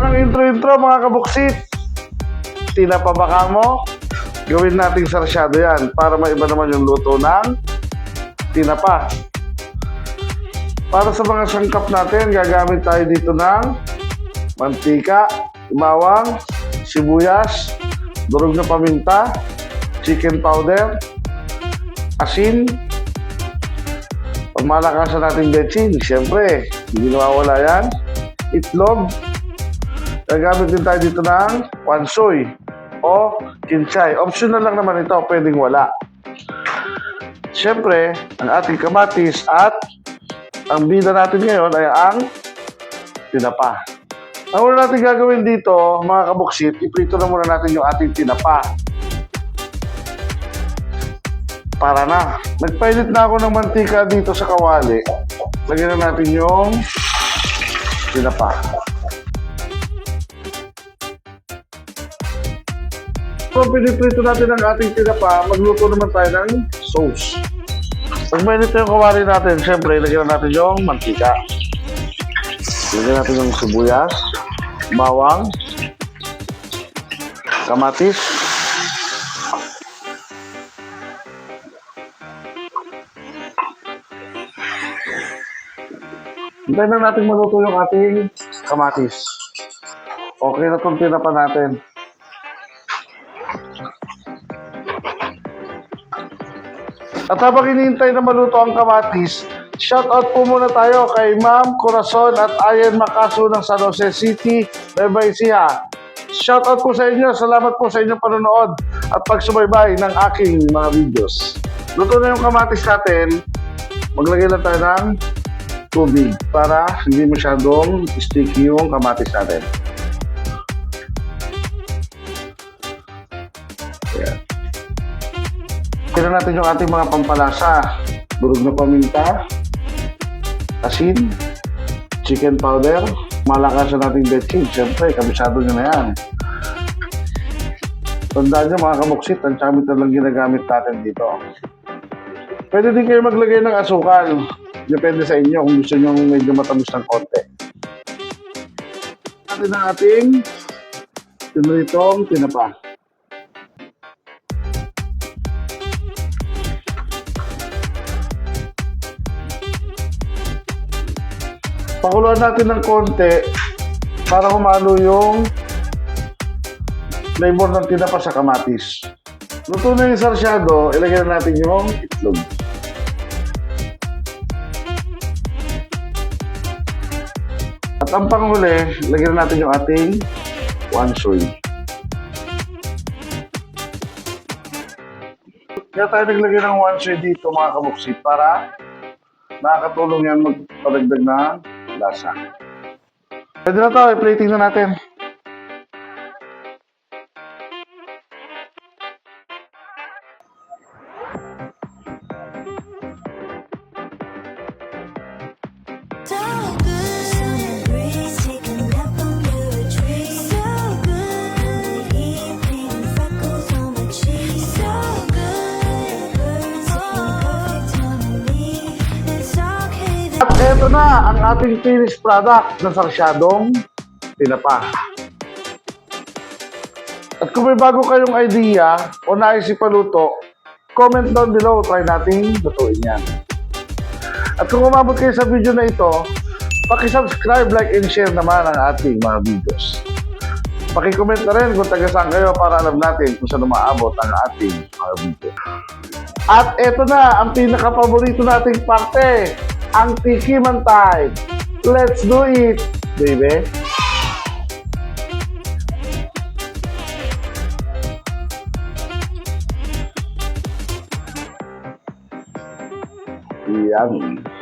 Wala nang intro-intro mga kabuksit. Tinapa baka mo? Gawin nating sarsyado yan para maiba naman yung luto ng tinapa. Para sa mga sangkap natin, gagamit tayo dito ng mantika, bawang, sibuyas, durog na paminta, chicken powder, asin, pagmalakasan natin betchin, siyempre, hindi nawawala yan, itlog, gagamit din tayo dito ng wansoy o kinchay. Optional lang naman ito, pwedeng wala. Siyempre, ang ating kamatis at ang bida natin ngayon ay ang tinapa. Ang una natin gagawin dito, mga kabuksit, iprito na muna natin yung ating tinapa. Para na. Nagpainit na ako ng mantika dito sa kawali. Lagyan na natin yung tinapa. Kung piniprito natin ang ating tinapa, magluto naman tayo ng sauce. Pag mainit yung kawali natin, syempre, lagyan natin yung mantika. Lagyan natin yung sibuyas, bawang, kamatis, hintayin lang natin maluto yung ating kamatis. Okay na itong tinapa natin. At habang hinihintay na maluto ang kamatis, shoutout po muna tayo kay Ma'am Corazon at Ayen Macaso ng San Jose City, Nueva Ecija. Shoutout po sa inyo. Salamat po sa inyong panonood at pagsubaybay ng aking mga videos. Luto na yung kamatis natin. Maglagay lang tayo ng tubig para hindi masyadong sticky yung kamatis natin. Ayan. Tignan natin yung ating mga pampalasa. Durog na paminta, asin, chicken powder, malakasan nating betchin. Siyempre, kabisado nyo na yan. Tandaan nyo mga kabuksit, ang chamit na lang ginagamit natin dito. Pwede din kayo maglagay ng asukal. Depende sa inyo kung gusto nyo medyo matamis ng konti. Natin ang ating tinitong tinapa. Pakuluan natin ng konti para humalo yung flavor ng tinapa sa kamatis. Luto na yung sarsyado, ilagay na natin yung itlog. At ang panghuli, lagyan natin yung ating wansoy. Kaya tayo naglagay ng wansoy dito mga kabuksit para nakakatulong yan magpadagdag ng lasa. Pwede na ito, i-plating na natin. At eto na ang ating finished product na sarsyadong tinapa. At kung may bago kayong idea o nais ipaluto, comment down below, try nating lutuin yan. At kung umabot kayo sa video na ito, paki-subscribe, like, and share naman ang ating mga videos. Paki-comment na rin kung taga saan kayo para alam natin kung saan umaabot ang ating mga video. At eto na ang pinaka-paborito nating parte, ang tikiman time. Let's do it, baby! Yummy!